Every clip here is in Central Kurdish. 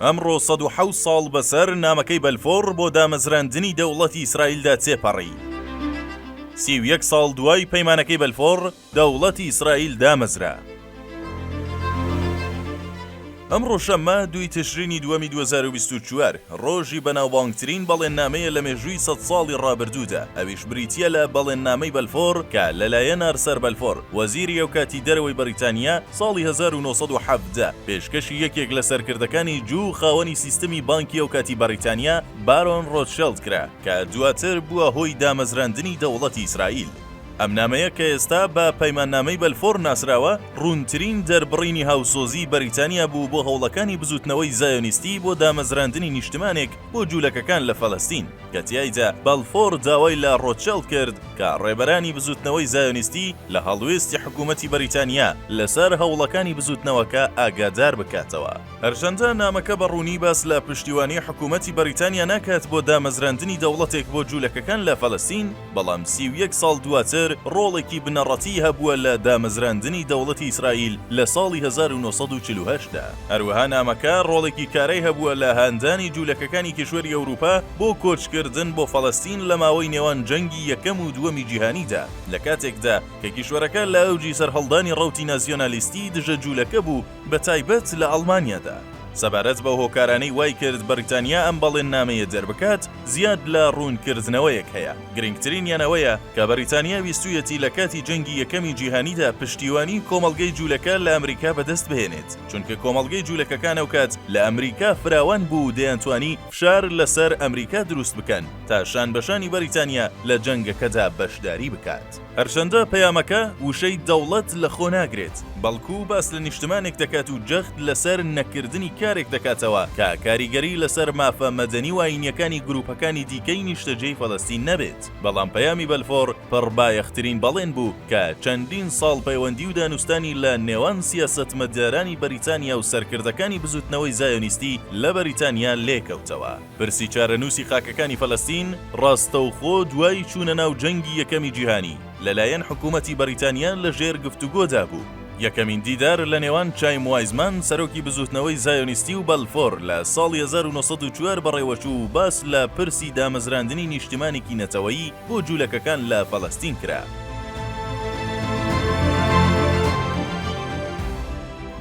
ئەمڕۆ ١٧ ساڵ بەسەر نامەکەی بەلفۆر بۆ دامەزراندنی دەوڵەتی ئیسرائیلدا تێپەڕی. 31 ساڵ دوای پەیمانەکەی بەلفۆر دەوڵەتی ئیسرائیل دامەزرا. ئەمڕۆ شەممە 2 تشرینی دووەمی 2024 ڕۆژی بەناوبانگترین بەڵێننامەیە لە مێژووی 100 ساڵی ڕابردوودا. ئەویش بریتیە لە بەڵێننامەی بەلفۆر کە لەلایەن ئارسەر بەلفۆر وەزیری ئەو کاتی دەرەوەی بەریتانیا ساڵی 1970 پێشکەشی یەکێک لە سەرکردەکانی جوو خاوەنی سیستەمی بانکی ئەو کاتی بەریتانیا بارۆن ڕۆتشیلد کرا کە دواتر بووە هۆی دامەزراندنی دەوڵەتی ئیسرائیل. ئەم نامەیە کە ئێستا بە پەیماننامەی بەلفۆر ناسراوە ڕوونترین دەربڕینی هاوسۆزی بەریتانیا بوو بۆ هەوڵەکانی بزوتنەوەی زایۆنیستی بۆ دامەزراندنی نیشتمانێک بۆ جوولەکەکان لە فەڵەستین کە تیایدا بەلفۆر داوای لە ڕۆتشیلد کرد کە ڕێبەرانی بزوتنەوەی زایۆنیستی لە هەڵوێستی حکوومەتی بەریتانیا لەسەر هەوڵەکانی بزوتنەوەکە ئاگادار بکاتەوە. هەرچەندە نامەکە بەڕوونی باس لە پشتیوانی حکوومەتی بەریتانیا ناکات بۆ دامەزراندنی دەوڵەتێک بۆ جوولەکەکان لە فەڵەستین، بەڵام 31 ساڵ دواتر ڕۆڵێکی بنەڕەتی هەبووە لە دامەزراندنی دەوڵەتی ئیسرائیل لە ساڵی 1940دا. هەروەها نامەکە ڕۆڵێکی کارەی هەبووە لە هاندانی جوولەکەکانی کشوەری ئەوروپا بۆ کۆچکردن بۆ فەڵەستین لە ماوەی نێوان جەنگی یەکەم و دووەمی جیهانیدا، لە کاتێکدا کە کیشوەرەکە لە ئەوجی سەرهەڵدانی ڕەوتی ناسیۆنالیستی دژە جوولەکە بوو، بەتایبەت لە ئەڵمانیادا. سەبارەت بە هۆکارانەی وای کرد بەریتانیا ئەم بەڵێننامەیە دەربکات زیاد لە ڕوونکردنەوەیەک هەیە. گرنگترینیانەوەیە کە بەریتانیا ویستوویەتی لە کاتی جەنگی یەکەمی جیهانیدا پشتیوانی کۆمەڵگەی جوولەکە لە ئەمریکا بەدەست بهێنێت، چونکە کۆمەڵگەی جوولەکەکان ئەو کات لە ئەمریکا فراوان بوو دەیانتوانی فشار لەسەر ئەمریکا دروست بکەن تا شانبەشانی بەریتانیا لە جەنگەکەدا بەشداری بکات. هەرچەندە پەیامەکە وشەی دەوڵەت لە خۆ ناگرێت، بەڵکو باس لە نیشتمانێک دەکات و جەخت لەسەر نەکردنی کارێک دەکاتەوە کە کاریگەری لەسەر مافە مەدەنی و ئاینیەکانی گروپەکانی دیکەی نیشتەجێی فەڵەستین نەبێت. بەڵام پەیامی بەلفۆر پڕبایەخترین بەڵێن بوو کە چەندین ساڵ پەیوەندی و دانوستانی لە نێوان سیاسەتمەدارانی بەریتانیا و سەرکردەکانی بزوتنەوەی زایۆنیستی لە بەریتانیا لێکەوتەوە. پرسی چارەنووسی خاکەکانی فەڵەستین ڕاستەوخۆ دوای چوونە ناو جەنگی یەکەمی جیهانی لەلایەن حکوومەتی بەریتانیا لە ژێر گفتوگۆدا بوو. یەکەمین دیدار لە نێوان چایم وایزمان سەرۆکی بزوتنەوەی زایۆنیستی و بەلفۆر لە ساڵی 1904 بەڕێوەچوو باس لە پرسی دامەزراندنی نیشتمانێکی نەتەوەیی بۆ جوولەکەکان لە فەڵەستین کرا.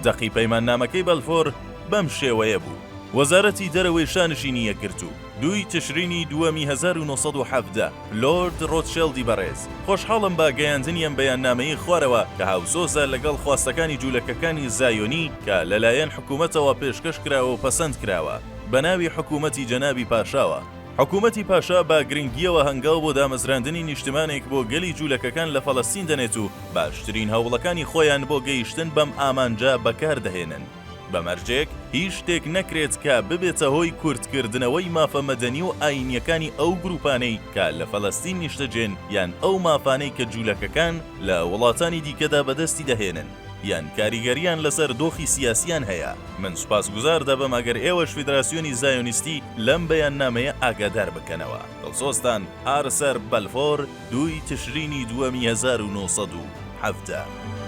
دەقی پەیماننامەکەی بەلفۆر بەم شێوەیە بوو. وەزارەتی دەرەوەی شانشینی یەکگرتوو 2 تشرینی دووەمی 1970 لۆرد ڕۆتشیلدی بەڕێز: خۆشحاڵم بە گەیاندنی ئەم بەیاننامەیەی خوارەوە کە هاوسۆزە لەگەڵ خواستەکانی جوولەکەکانی زایۆنی کە لەلایەن حکوومەتەوە پێشکەش کراوە و پەسەند کراوە بە ناوی حکوومەتی جەنابی پاشاوە. حکوومەتی پاشا با گرنگیەوە هەنگاو بۆ دامەزراندنی نیشتمانێک بۆ گەلی جوولەکەکان لە فەڵەستین دەنێت و باشترین هەوڵەکانی خۆیان بۆ گەیشتن بەم ئامانجا بەکاردەهێنن. بەمەرجێک هیچ شتێک نەکرێت کە ببێتە هۆی کورتکردنەوەی مافە مەدەنی و ئاینیەکانی ئەو گروپانەی کە لە فەڵەستین نیشتەجێن یان ئەو مافانەی کە جوولەکەکان لە وڵاتانی دیکەدا بەدەستی دەهێنن یان کاریگەریان لەسەر دۆخی سیاسیان هەیە. من سوپاسگوزار دەبم ئەگەر ئێوەش فیدراسیۆنی زایۆنیستی لەم بەیاننامەیە ئاگادار بکەنەوە. دڵسۆستان، ئارسەر بەلفۆر 2 تشرینی دووەمی 1970.